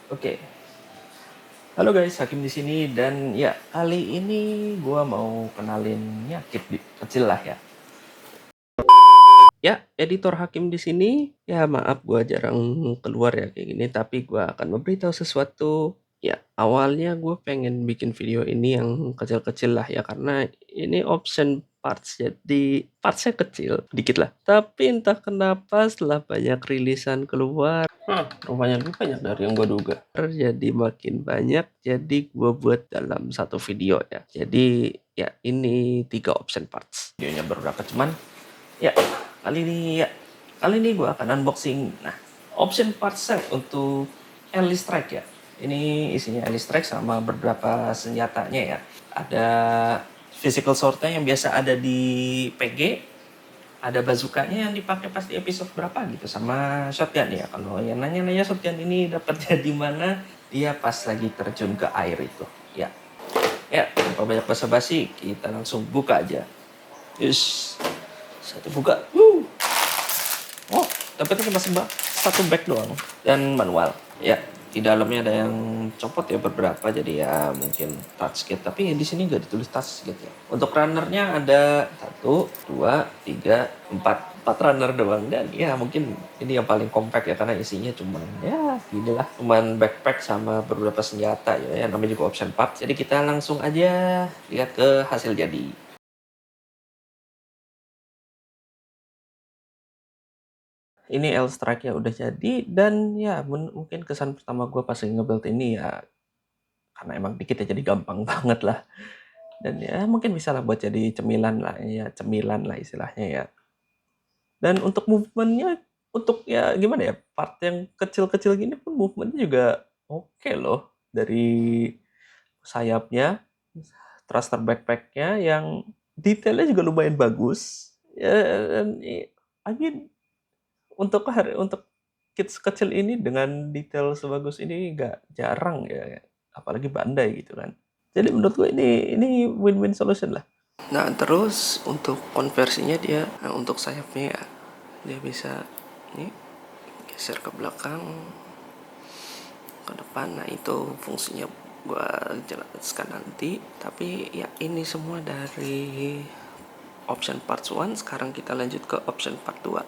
Oke, halo guys, Hakim di sini dan ya kali ini gua mau kenalin nyakit kecil lah ya. Ya, editor Hakim di sini. Ya maaf gua jarang keluar ya kayak gini, tapi gua akan memberitahu sesuatu. Ya, awalnya gue pengen bikin video ini yang kecil-kecil lah ya karena ini option parts jadi partsnya kecil dikit lah. Tapi entah kenapa setelah banyak rilisan keluar, rupanya lebih banyak dari yang gue duga. Jadi makin banyak, jadi gue buat dalam satu video ya. Jadi ya ini 3 option parts. Videonya berapa cuman ya kali ini gue akan unboxing. Nah, option parts set untuk Ellie Strike ya. Ini isinya Ellie Strike sama beberapa senjatanya ya. Ada physical swordnya yang biasa ada di PG, ada bazukanya yang dipakai pas di episode berapa gitu, sama shotgun ya. Kalau yang nanya-nanya shotgun ini dapatnya di mana, dia pas lagi terjun ke air itu ya. Ya, tanpa banyak basa-basi, kita langsung buka aja. Yes, satu buka. Oh, tapi itu cuma satu back doang dan manual. Ya, di dalamnya ada yang copot ya beberapa, jadi ya mungkin touchkit. Tapi di sini nggak ditulis touchkit ya. Untuk runnernya ada 1, 2, 3, 4 runner doang, dan ya mungkin ini yang paling compact ya karena isinya cuman ya inilah, cuman backpack sama beberapa senjata ya, yang namanya juga option part. Jadi kita langsung aja lihat ke hasil jadi. Ini L Strike-nya udah jadi, dan ya mungkin kesan pertama gue pas nge-build ini ya karena emang dikit ya jadi gampang banget lah, dan ya mungkin bisa lah buat jadi cemilan lah istilahnya ya. Dan untuk movement-nya, untuk ya gimana ya, part yang kecil-kecil gini pun movement-nya juga oke loh. Dari sayapnya, thruster backpack-nya yang detailnya juga lumayan bagus. Ya, dan I mean, untuk kits kecil ini dengan detail sebagus ini nggak jarang ya, apalagi Bandai gitu kan. Jadi menurut gue ini win-win solution lah. Nah, terus untuk konversinya dia, nah, untuk sayapnya ya, dia bisa ini geser ke belakang, ke depan. Nah, itu fungsinya gue jelaskan nanti. Tapi ya ini semua dari option part 1. Sekarang kita lanjut ke option part 2.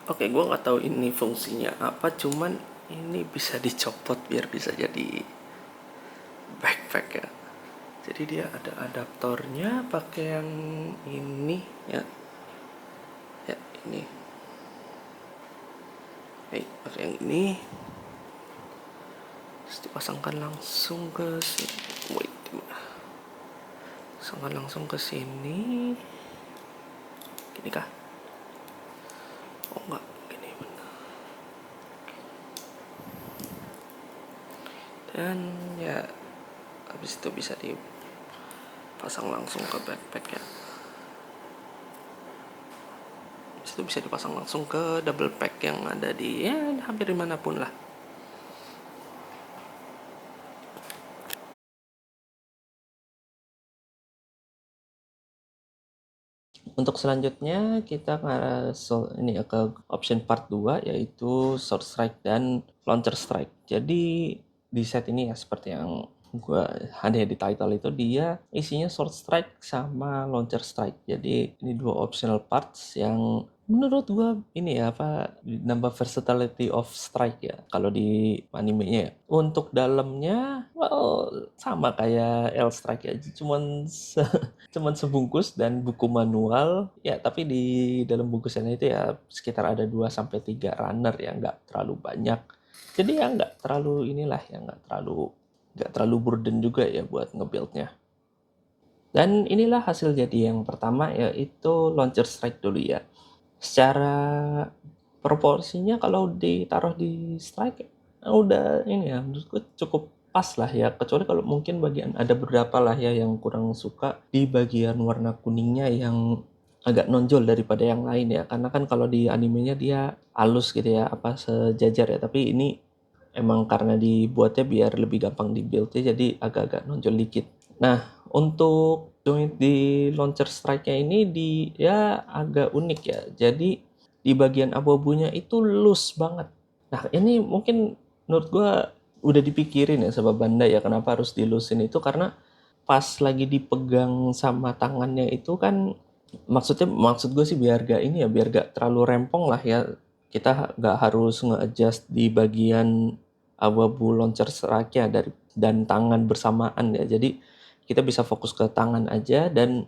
Oke, gue nggak tahu ini fungsinya apa, cuman ini bisa dicopot biar bisa jadi backpack ya. Jadi dia ada adaptornya, pakai yang ini ya. Ya, ini. Pakai yang ini. Terus dipasangkan langsung ke sini. Pasangkan langsung ke sini. Gini kah? Oh enggak, gini benar. Dan ya habis itu bisa dipasang langsung ke backpack ya. Habis itu bisa dipasang langsung ke double pack yang ada di ya hampir dimanapun lah. Untuk selanjutnya kita ini ke option part 2, yaitu Sword Strike dan Launcher Strike. Jadi di set ini ya seperti yang gue ada di title itu, dia isinya Sword Strike sama Launcher Strike. Jadi ini dua optional parts yang menurut gue ini ya nambah versatility of strike ya kalau di animenya ya. Untuk dalamnya sama kayak L Strike ya, cuman sebungkus dan buku manual ya, tapi di dalam bungkusannya itu ya sekitar ada 2 sampai 3 runner ya, nggak terlalu banyak. Jadi ya nggak terlalu nggak terlalu burden juga ya buat ngebuildnya. Dan inilah hasil jadi yang pertama, yaitu Launcher Strike dulu ya. Secara proporsinya kalau ditaruh di Strike udah ini ya, menurutku cukup pas lah ya, kecuali kalau mungkin ada beberapa lah ya yang kurang suka di bagian warna kuningnya yang agak nonjol daripada yang lain ya, karena kan kalau di animenya dia halus gitu ya, sejajar ya, tapi ini emang karena dibuatnya biar lebih gampang di build-nya jadi agak-agak nonjol dikit. Nah, untuk joint di Launcher Strike-nya ini ya agak unik ya. Jadi di bagian abu-abunya itu loose banget. Nah, ini mungkin menurut gue udah dipikirin ya sama Bandai ya kenapa harus dilusin itu, karena pas lagi dipegang sama tangannya itu kan, maksud gue sih biar gak ini ya, biar gak terlalu rempong lah ya, kita gak harus nge-adjust di bagian abu-abu launcher strike-nya dan tangan bersamaan ya, jadi kita bisa fokus ke tangan aja dan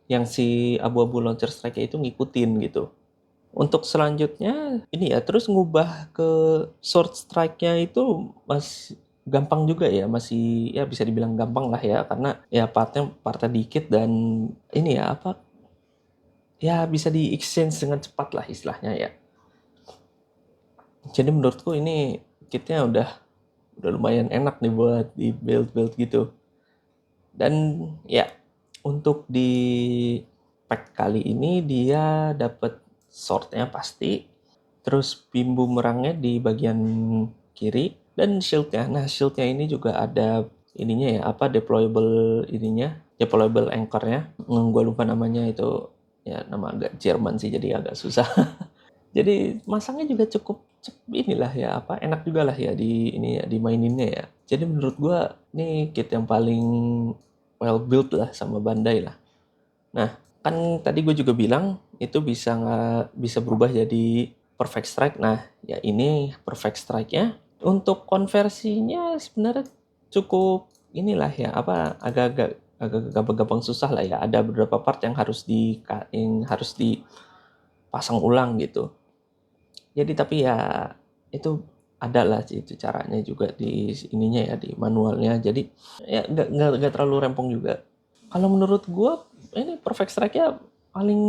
yang si abu-abu launcher strike-nya itu ngikutin gitu. Untuk selanjutnya ini ya, terus ngubah ke sword strike-nya itu gampang juga ya, masih ya bisa dibilang gampang lah ya, karena ya partnya dikit dan ini ya apa, ya bisa di-exchange dengan cepat lah istilahnya ya. Jadi menurutku ini kitnya udah lumayan enak nih buat di build gitu. Dan ya untuk di pack kali ini dia dapat swordnya pasti, terus beam boomerangnya di bagian kiri dan shieldnya. Nah shieldnya ini juga ada ininya ya, apa deployable anchornya. Gue lupa namanya itu, ya nama agak Jerman sih jadi agak susah. Jadi masangnya juga cukup inilah ya, apa enak juga lah ya di ini ya, dimaininnya ya. Jadi menurut gue ini kit yang paling well built lah sama Bandai lah. Nah, kan tadi gue juga bilang itu bisa berubah jadi perfect strike. Nah, ya ini perfect strike-nya. Untuk konversinya sebenarnya cukup inilah ya, apa agak-agak gampang susah lah ya. Ada beberapa part yang harus dipasang ulang gitu. Jadi tapi ya itu ada lah itu caranya juga di ininya ya, di manualnya. Jadi ya nggak terlalu rempong juga. Kalau menurut gue ini perfect strike-nya paling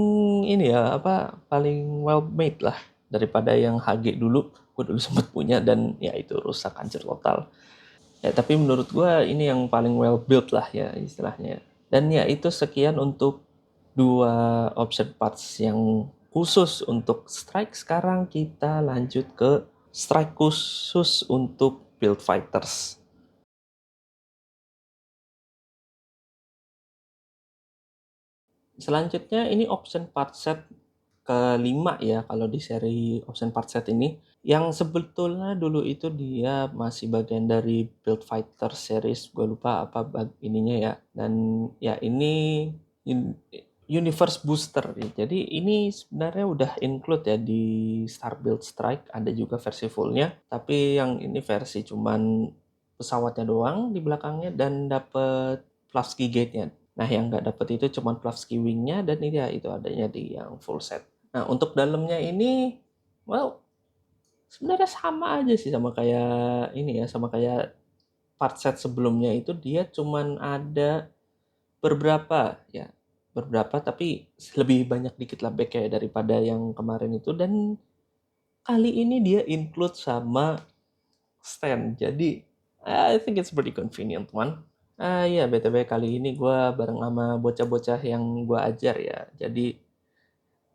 ini ya, apa paling well made lah daripada yang HG dulu. Gue dulu sempat punya dan ya itu rusak hancur total. Ya tapi menurut gue ini yang paling well built lah ya istilahnya. Dan ya itu sekian untuk 2 option parts yang khusus untuk strike. Sekarang kita lanjut ke strike khusus untuk build fighters. Selanjutnya ini option part set kelima ya kalau di seri option part set ini, yang sebetulnya dulu itu dia masih bagian dari build fighter series, gue lupa apa ininya ya, dan ya ini universe booster ya. Jadi ini sebenarnya udah include ya di Star Build Strike, ada juga versi fullnya, tapi yang ini versi cuman pesawatnya doang di belakangnya dan dapet Plavsky Gate-nya. Nah, yang nggak dapet itu cuma Plavsky Wing-nya dan ini ya itu adanya di yang full set. Nah, untuk dalamnya ini, well, sebenarnya sama aja sih sama kayak ini ya, sama kayak part set sebelumnya itu dia cuman ada beberapa tapi lebih banyak dikit lah back kayak daripada yang kemarin itu, dan kali ini dia include sama stand. Jadi, I think it's pretty convenient one. Iya, BTW kali ini gue bareng sama bocah-bocah yang gue ajar ya. Jadi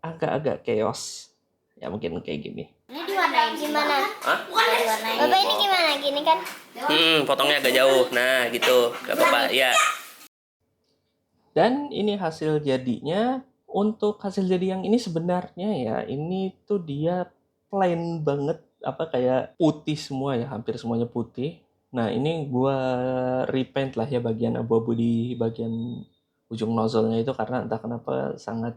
agak-agak chaos. Ya mungkin kayak gini. Ini diwarnain gimana? Hah? Diwarnain. Bapak ini gimana? Gini kan? Potongnya agak jauh. Nah, gitu. Gak apa-apa. Ya. Dan ini hasil jadinya. Untuk hasil jadi yang ini sebenarnya ya, ini tuh dia plain banget, apa kayak putih semua ya, hampir semuanya putih. Nah, ini gua repaint lah ya bagian abu-abu di bagian ujung nozzle-nya itu, karena entah kenapa sangat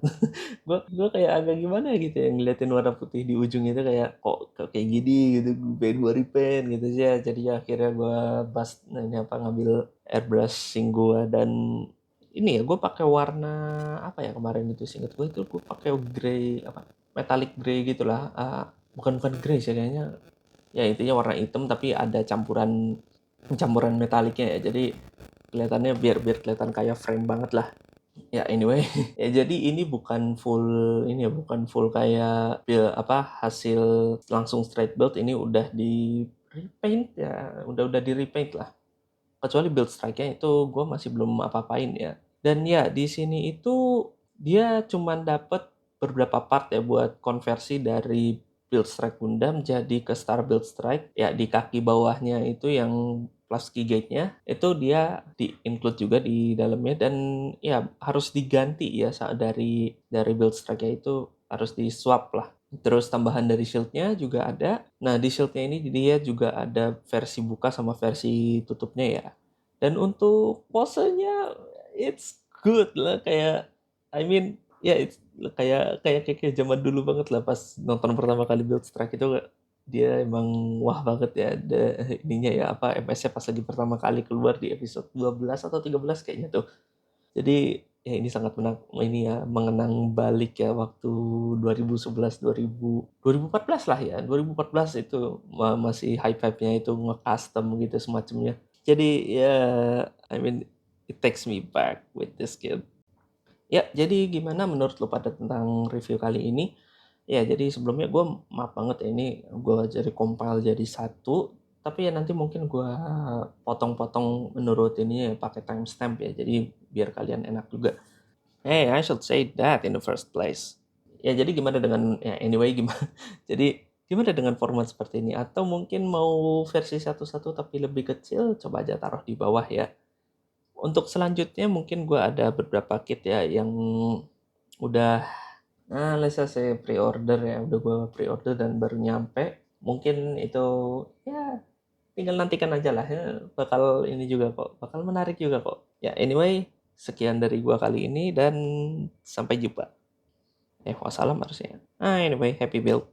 gua kayak agak gimana gitu ya ngeliatin warna putih di ujung itu, kayak kok kayak gini gitu, pengen gua repaint gitu sih ya. Jadi akhirnya gua ngambil airbrushing gua, dan ini ya gue pakai warna apa ya kemarin itu, singkat gue itu gue pakai grey, apa metallic grey gitulah, bukan grey sih kayaknya, ya intinya warna hitam tapi ada campuran metaliknya ya, jadi kelihatannya biar kelihatan kayak frame banget lah ya. Anyway, ya jadi ini bukan full kayak hasil langsung straight build, ini udah di repaint ya, udah di repaint lah, kecuali build strike-nya itu gue masih belum apa-apain ya. Dan ya di sini itu dia cuman dapat beberapa part ya buat konversi dari build strike Gundam jadi ke Star Build Strike. Ya di kaki bawahnya itu yang Plavsky Gate-nya itu dia di-include juga di dalamnya, dan ya harus diganti ya dari build strike-nya itu harus di-swap lah. Terus tambahan dari shield-nya juga ada. Nah, di shield-nya ini dia juga ada versi buka sama versi tutupnya ya. Dan untuk posenya it's good lah, kayak I mean ya it's kayak zaman dulu banget lah pas nonton pertama kali Build Strike itu. Dia emang wah banget ya, ada ininya ya, apa, MS-nya pas lagi pertama kali keluar di episode 12 atau 13 kayaknya tuh. Jadi ya ini sangat ini ya, mengenang balik ya waktu 2011, 2014 lah ya. 2014 itu masih hype-hype-nya itu nge-custom gitu semacamnya. Jadi ya I mean it takes me back with this game. Ya, jadi gimana menurut lo pada tentang review kali ini? Ya, jadi sebelumnya gue maaf banget ya, ini gue jadi compile jadi satu, tapi ya nanti mungkin gue potong-potong menurut ini ya, pakai timestamp ya, jadi biar kalian enak juga. Hey, I should say that in the first place. Ya, jadi gimana dengan, ya anyway gimana, jadi gimana dengan format seperti ini? Atau mungkin mau versi satu-satu tapi lebih kecil, coba aja taruh di bawah ya. Untuk selanjutnya mungkin gue ada beberapa kit ya yang udah, nah let's say pre-order ya, udah gue pre-order dan baru nyampe. Mungkin itu ya tinggal nantikan aja lah ya, bakal ini juga kok, bakal menarik juga kok. Ya anyway, sekian dari gue kali ini dan sampai jumpa. Wassalam harusnya. Anyway, happy build.